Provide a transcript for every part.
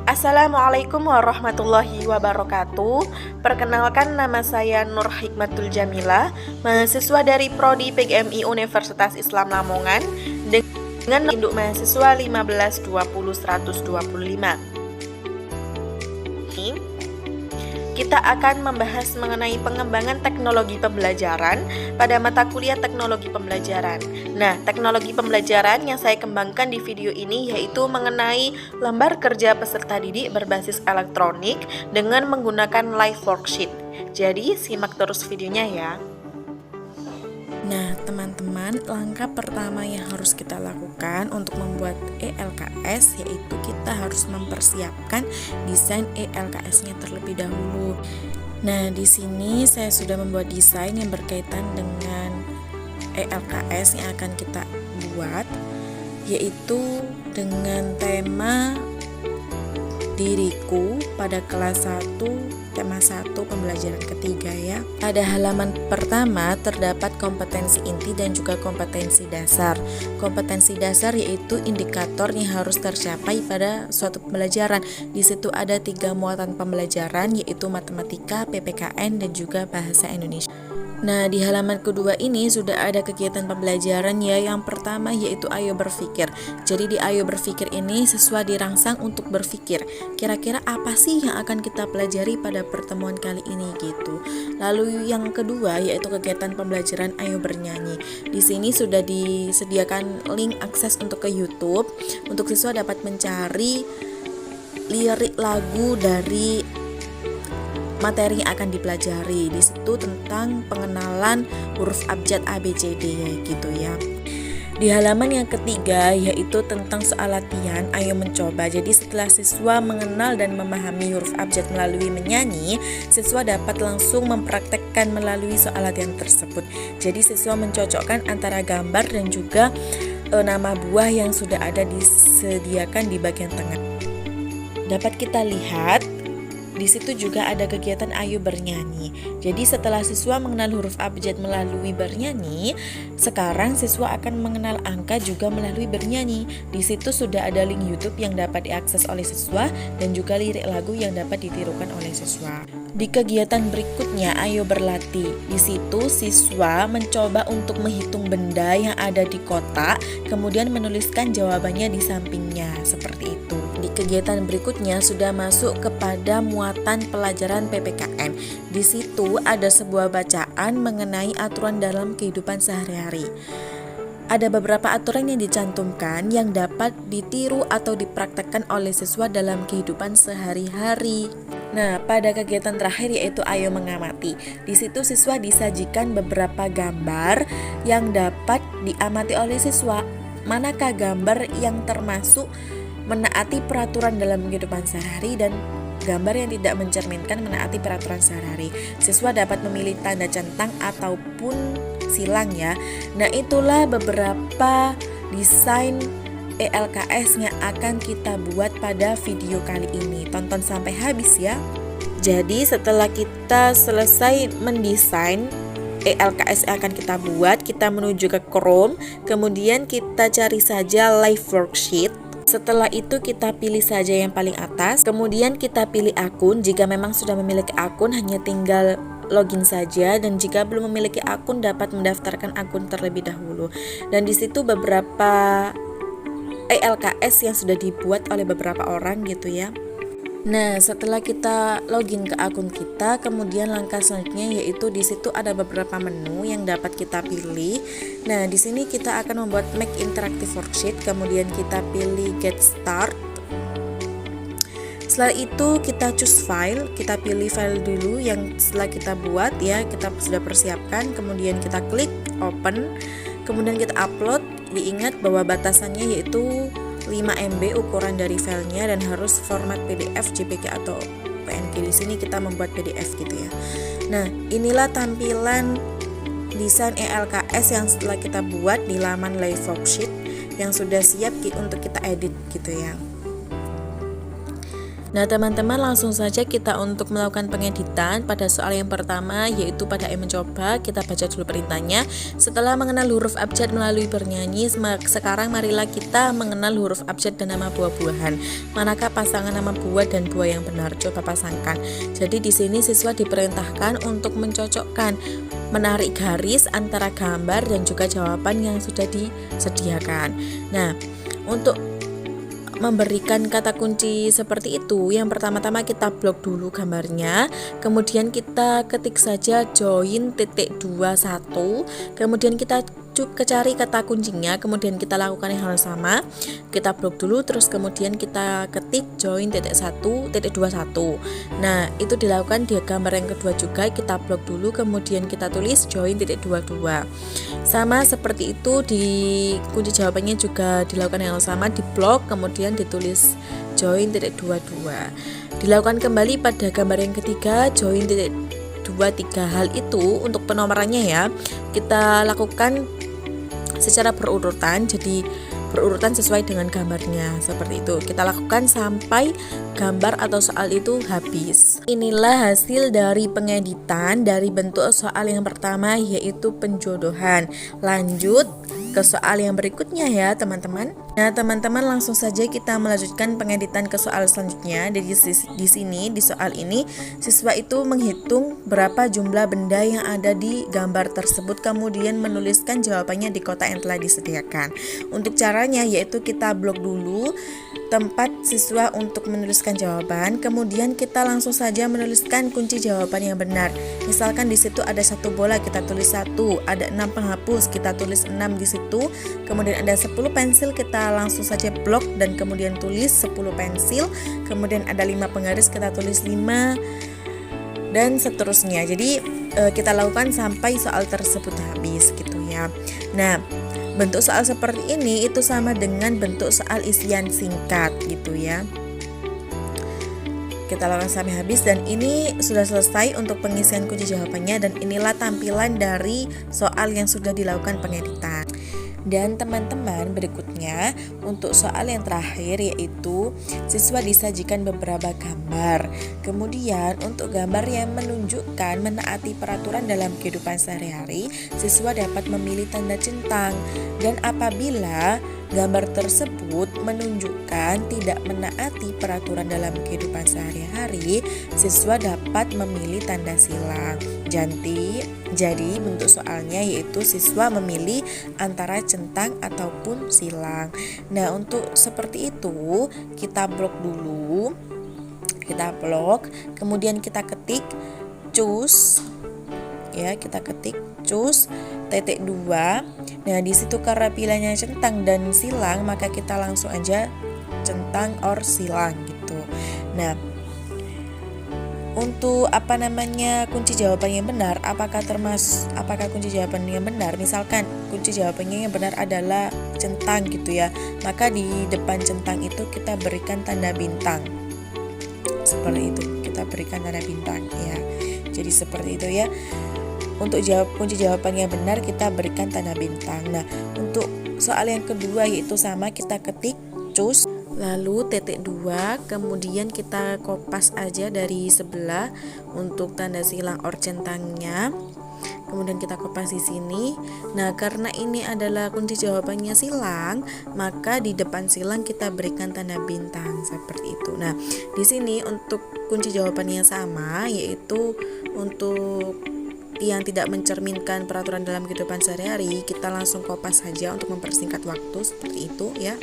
Assalamualaikum warahmatullahi wabarakatuh. Perkenalkan, nama saya Nur Hikmatul Jamilah, mahasiswa dari Prodi PGMI Universitas Islam Lamongan dengan induk mahasiswa 1520125. Kita akan membahas mengenai pengembangan teknologi pembelajaran pada mata kuliah teknologi pembelajaran. Nah, teknologi pembelajaran yang saya kembangkan di video ini yaitu mengenai lembar kerja peserta didik berbasis elektronik dengan menggunakan live worksheet. Jadi, simak terus videonya ya. Nah, teman-teman, langkah pertama yang harus kita lakukan untuk membuat ELKS yaitu kita harus mempersiapkan desain ELKS-nya terlebih dahulu. Nah, di sini saya sudah membuat desain yang berkaitan dengan ELKS yang akan kita buat, yaitu dengan tema diriku pada kelas 1, tema 1 pembelajaran ketiga ya. Pada halaman pertama terdapat kompetensi inti dan juga kompetensi dasar. Kompetensi dasar yaitu indikator yang harus tercapai pada suatu pembelajaran. Di situ ada 3 muatan pembelajaran yaitu matematika, PPKN dan juga bahasa Indonesia. Nah, di halaman kedua ini sudah ada kegiatan pembelajaran ya. Yang pertama yaitu Ayo Berpikir. Jadi di Ayo Berpikir ini siswa dirangsang untuk berpikir, kira-kira apa sih yang akan kita pelajari pada pertemuan kali ini gitu. Lalu yang kedua yaitu kegiatan pembelajaran Ayo Bernyanyi. Di sini sudah disediakan link akses untuk ke YouTube untuk siswa dapat mencari lirik lagu dari materi yang akan dipelajari. Di situ tentang pengenalan huruf abjad ABCD ya gitu ya. Di halaman yang ketiga yaitu tentang soal latihan Ayo Mencoba. Jadi setelah siswa mengenal dan memahami huruf abjad melalui menyanyi, siswa dapat langsung mempraktekkan melalui soal latihan tersebut. Jadi siswa mencocokkan antara gambar dan juga nama buah yang sudah ada disediakan di bagian tengah. Dapat kita lihat di situ juga ada kegiatan Ayo Bernyanyi. Jadi setelah siswa mengenal huruf abjad melalui bernyanyi, sekarang siswa akan mengenal angka juga melalui bernyanyi. Di situ sudah ada link YouTube yang dapat diakses oleh siswa dan juga lirik lagu yang dapat ditirukan oleh siswa. Di kegiatan berikutnya Ayo Berlatih. Di situ siswa mencoba untuk menghitung benda yang ada di kotak, kemudian menuliskan jawabannya di sampingnya, seperti itu. Di kegiatan berikutnya sudah masuk kepada muatan pelajaran PPKN. Di situ ada sebuah bacaan mengenai aturan dalam kehidupan sehari-hari. Ada beberapa aturan yang dicantumkan yang dapat ditiru atau dipraktekkan oleh siswa dalam kehidupan sehari-hari. Nah, pada kegiatan terakhir yaitu Ayo Mengamati. Di situ siswa disajikan beberapa gambar yang dapat diamati oleh siswa. Manakah gambar yang termasuk menaati peraturan dalam kehidupan sehari dan gambar yang tidak mencerminkan menaati peraturan sehari-hari. Siswa dapat memilih tanda centang ataupun silang ya. Nah, itulah beberapa desain ELKS yang akan kita buat pada video kali ini. Tonton sampai habis ya. Jadi setelah kita selesai mendesain ELKS yang akan kita buat, kita menuju ke Chrome, kemudian kita cari saja live worksheet. Setelah itu kita pilih saja yang paling atas, kemudian kita pilih akun. Jika memang sudah memiliki akun, hanya tinggal login saja, dan jika belum memiliki akun dapat mendaftarkan akun terlebih dahulu. Dan di situ beberapa ELKS yang sudah dibuat oleh beberapa orang gitu ya. Nah, setelah kita login ke akun kita, kemudian langkah selanjutnya yaitu di situ ada beberapa menu yang dapat kita pilih. Nah, di sini kita akan membuat Make Interactive Worksheet, kemudian kita pilih Get Start. Setelah itu kita choose file, kita pilih file dulu yang setelah kita buat ya, kita sudah persiapkan, kemudian kita klik open, kemudian kita upload. Diingat bahwa batasannya yaitu 5 MB ukuran dari filenya dan harus format PDF, JPG atau PNG. Di sini kita membuat PDF gitu ya. Nah, inilah tampilan desain ELKS yang setelah kita buat di laman live worksheet yang sudah siap untuk kita edit gitu ya. Nah, teman-teman, langsung saja kita untuk melakukan pengeditan pada soal yang pertama, yaitu pada mencoba. Kita baca dulu perintahnya. Setelah mengenal huruf abjad melalui bernyanyi, sekarang marilah kita mengenal huruf abjad dan nama buah-buahan. Manakah pasangan nama buah dan buah yang benar? Coba pasangkan. Jadi di sini siswa diperintahkan untuk mencocokkan, menarik garis antara gambar dan juga jawaban yang sudah disediakan. Nah, untuk memberikan kata kunci seperti itu, yang pertama-tama kita blok dulu gambarnya, kemudian kita ketik saja join titik 21, kemudian kita cari kata kuncinya, kemudian kita lakukan yang hal sama, kita blok dulu, terus kemudian kita ketik join titik 1 titik 21. Nah, itu dilakukan di gambar yang kedua juga, kita blok dulu, kemudian kita tulis join titik 22. Sama seperti itu, di kunci jawabannya juga dilakukan yang sama, di blok kemudian ditulis join titik 22. Dilakukan kembali pada gambar yang ketiga, join titik 23. Hal itu untuk penomorannya ya, kita lakukan secara berurutan, jadi berurutan sesuai dengan gambarnya, seperti itu. Kita lakukan sampai gambar atau soal itu habis. Inilah hasil dari pengeditan dari bentuk soal yang pertama, yaitu penjodohan. Lanjut ke soal yang berikutnya ya teman-teman. Nah, teman-teman, langsung saja kita melanjutkan pengeditan ke soal selanjutnya. Jadi di sini di soal ini siswa itu menghitung berapa jumlah benda yang ada di gambar tersebut, kemudian menuliskan jawabannya di kotak yang telah disediakan. Untuk caranya yaitu kita blok dulu tempat siswa untuk menuliskan jawaban, kemudian kita langsung saja menuliskan kunci jawaban yang benar. Misalkan di situ ada 1 bola, kita tulis 1, ada 6 penghapus, kita tulis 6 di situ, kemudian ada 10 pensil, kita langsung saja blok dan kemudian tulis 10 pensil, kemudian ada 5 penggaris, kita tulis 5 dan seterusnya. Jadi kita lakukan sampai soal tersebut habis gitu ya. Nah, bentuk soal seperti ini itu sama dengan bentuk soal isian singkat gitu ya. Kita lakukan sampai habis dan ini sudah selesai untuk pengisian kunci jawabannya, dan inilah tampilan dari soal yang sudah dilakukan pengeditan. Dan teman-teman, berikutnya untuk soal yang terakhir yaitu siswa disajikan beberapa gambar. Kemudian untuk gambar yang menunjukkan menaati peraturan dalam kehidupan sehari-hari, siswa dapat memilih tanda centang. Dan apabila gambar tersebut menunjukkan tidak menaati peraturan dalam kehidupan sehari-hari, siswa dapat memilih tanda silang. Jadi bentuk soalnya yaitu siswa memilih antara centang ataupun silang. Nah, untuk seperti itu kita blok dulu. Kita blok, kemudian kita ketik choose. Ya, kita ketik choose titik 2. Nah, di situ karena pilihannya centang dan silang, maka kita langsung aja centang or silang gitu. Nah, untuk kunci jawabannya yang benar, apakah kunci jawabannya yang benar? Misalkan kunci jawabannya yang benar adalah centang gitu ya, maka di depan centang itu kita berikan tanda bintang. Seperti itu, kita berikan tanda bintang ya. Jadi seperti itu ya. Untuk kunci jawabannya benar, kita berikan tanda bintang. Nah, untuk soal yang kedua yaitu sama, kita ketik choose lalu titik 2, kemudian kita kopas aja dari sebelah untuk tanda silang or centangnya. Kemudian kita kopas di sini. Nah, karena ini adalah kunci jawabannya silang, maka di depan silang kita berikan tanda bintang seperti itu. Nah, di sini untuk kunci jawabannya sama, yaitu untuk yang tidak mencerminkan peraturan dalam kehidupan sehari-hari, kita langsung kopas saja untuk mempersingkat waktu seperti itu ya.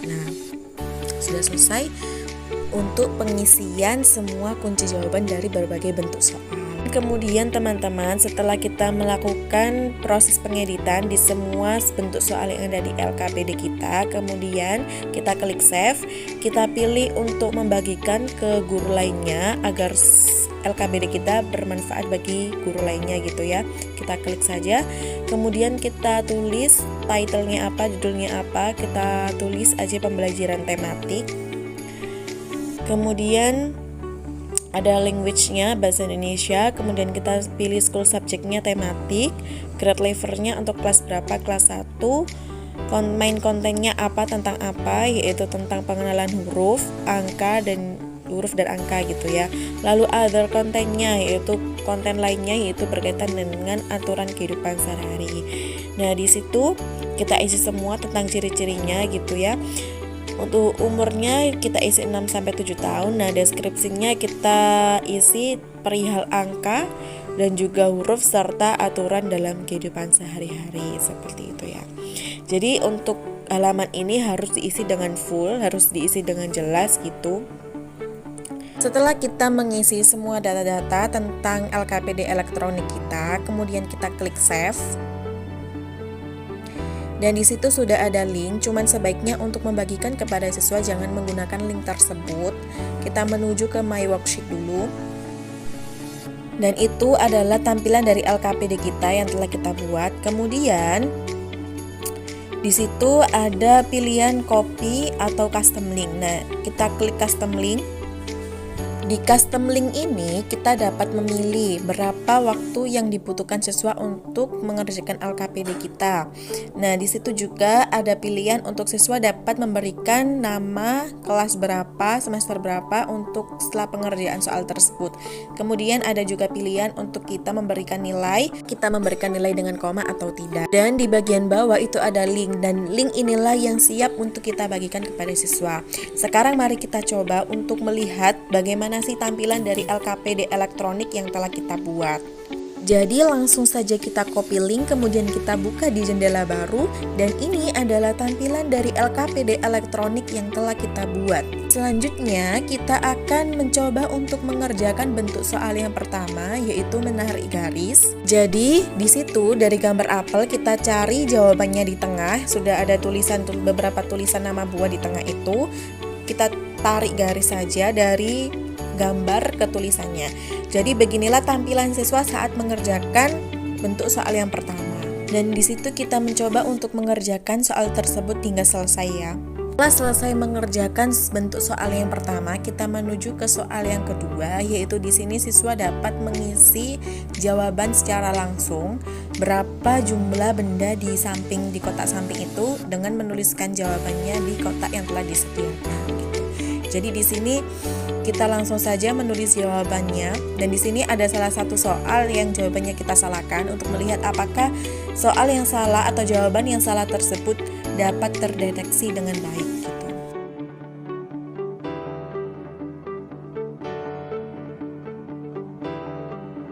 Nah, sudah selesai untuk pengisian semua kunci jawaban dari berbagai bentuk soal. Kemudian teman-teman, setelah kita melakukan proses pengeditan di semua bentuk soal yang ada di LKPD kita, kemudian kita klik save, kita pilih untuk membagikan ke guru lainnya agar LKPD kita bermanfaat bagi guru lainnya gitu ya. Kita klik saja, kemudian kita tulis title-nya apa, judulnya apa, kita tulis aja pembelajaran tematik. Kemudian ada language-nya bahasa Indonesia, kemudian kita pilih school subject-nya tematik, grade level-nya untuk kelas berapa, kelas 1, main kontennya apa, tentang apa, yaitu tentang pengenalan huruf, angka, dan huruf dan angka gitu ya. Lalu other kontennya yaitu konten lainnya yaitu berkaitan dengan aturan kehidupan sehari-hari. Nah, di situ kita isi semua tentang ciri-cirinya gitu ya. Untuk umurnya kita isi 6 sampai 7 tahun. Nah, deskripsinya kita isi perihal angka dan juga huruf serta aturan dalam kehidupan sehari-hari seperti itu ya. Jadi untuk halaman ini harus diisi dengan full, harus diisi dengan jelas gitu. Setelah kita mengisi semua data-data tentang LKPD elektronik kita, kemudian kita klik save. Dan di situ sudah ada link, cuman sebaiknya untuk membagikan kepada siswa jangan menggunakan link tersebut. Kita menuju ke My Worksheet dulu. Dan itu adalah tampilan dari LKPD kita yang telah kita buat. Kemudian di situ ada pilihan copy atau custom link. Nah, kita klik custom link. Di custom link ini kita dapat memilih berapa waktu yang dibutuhkan siswa untuk mengerjakan LKPD kita. Nah, di situ juga ada pilihan untuk siswa dapat memberikan nama, kelas berapa, semester berapa untuk setelah pengerjaan soal tersebut. Kemudian ada juga pilihan untuk kita memberikan nilai dengan koma atau tidak. Dan di bagian bawah itu ada link, dan link inilah yang siap untuk kita bagikan kepada siswa. Sekarang mari kita coba untuk melihat bagaimana sih tampilan dari LKPD elektronik yang telah kita buat. Jadi langsung saja kita copy link, kemudian kita buka di jendela baru, dan ini adalah tampilan dari LKPD elektronik yang telah kita buat. Selanjutnya kita akan mencoba untuk mengerjakan bentuk soal yang pertama, yaitu menarik garis. Jadi di situ dari gambar apel kita cari jawabannya di tengah, sudah ada beberapa tulisan nama buah di tengah itu. Kita tarik garis saja dari gambar ke tulisannya. Jadi beginilah tampilan siswa saat mengerjakan bentuk soal yang pertama. Dan di situ kita mencoba untuk mengerjakan soal tersebut hingga selesai ya. Setelah selesai mengerjakan bentuk soal yang pertama, kita menuju ke soal yang kedua, yaitu di sini siswa dapat mengisi jawaban secara langsung berapa jumlah benda di kotak samping itu dengan menuliskan jawabannya di kotak yang telah disediakan gitu. Jadi di sini kita langsung saja menulis jawabannya, dan di sini ada salah satu soal yang jawabannya kita salahkan untuk melihat apakah soal yang salah atau jawaban yang salah tersebut dapat terdeteksi dengan baik gitu.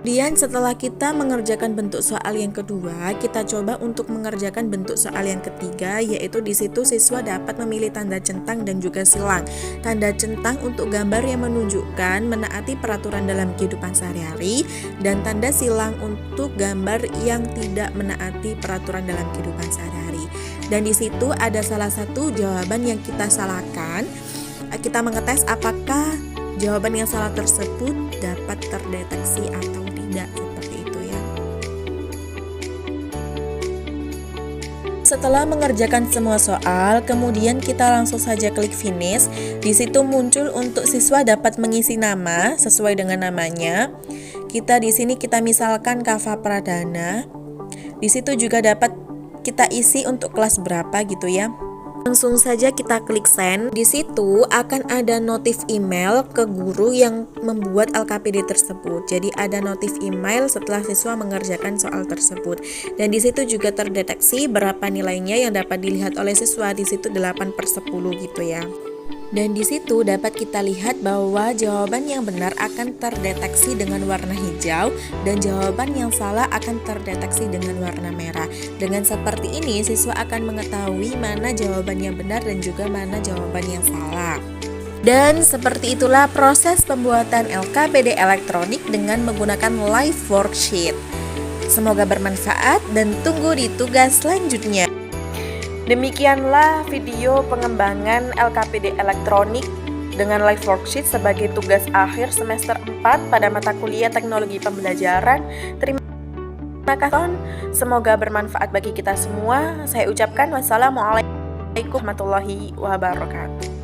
Kemudian setelah kita mengerjakan bentuk soal yang kedua, kita coba untuk mengerjakan bentuk soal yang ketiga, yaitu di situ siswa dapat memilih tanda centang dan juga silang. Tanda centang untuk gambar yang menunjukkan menaati peraturan dalam kehidupan sehari-hari, dan tanda silang untuk gambar yang tidak menaati peraturan dalam kehidupan sehari-hari. Dan di situ ada salah satu jawaban yang kita salahkan. Kita mengetes apakah jawaban yang salah tersebut dapat terdeteksi atau tidak, seperti itu ya. Setelah mengerjakan semua soal, kemudian kita langsung saja klik finish. Di situ muncul untuk siswa dapat mengisi nama sesuai dengan namanya. Kita misalkan Kava Pradana. Di situ juga dapat kita isi untuk kelas berapa gitu ya. Langsung saja kita klik send. Di situ akan ada notif email ke guru yang membuat LKPD tersebut. Jadi ada notif email setelah siswa mengerjakan soal tersebut. Dan di situ juga terdeteksi berapa nilainya yang dapat dilihat oleh siswa. Di situ 8/10 gitu ya. Dan di situ dapat kita lihat bahwa jawaban yang benar akan terdeteksi dengan warna hijau dan jawaban yang salah akan terdeteksi dengan warna merah. Dengan seperti ini, siswa akan mengetahui mana jawaban yang benar dan juga mana jawaban yang salah. Dan seperti itulah proses pembuatan LKPD elektronik dengan menggunakan live worksheet. Semoga bermanfaat dan tunggu di tugas selanjutnya. Demikianlah video pengembangan LKPD elektronik dengan live worksheet sebagai tugas akhir semester 4 pada mata kuliah Teknologi Pembelajaran. Terima kasih. Semoga bermanfaat bagi kita semua. Saya ucapkan wassalamualaikum warahmatullahi wabarakatuh.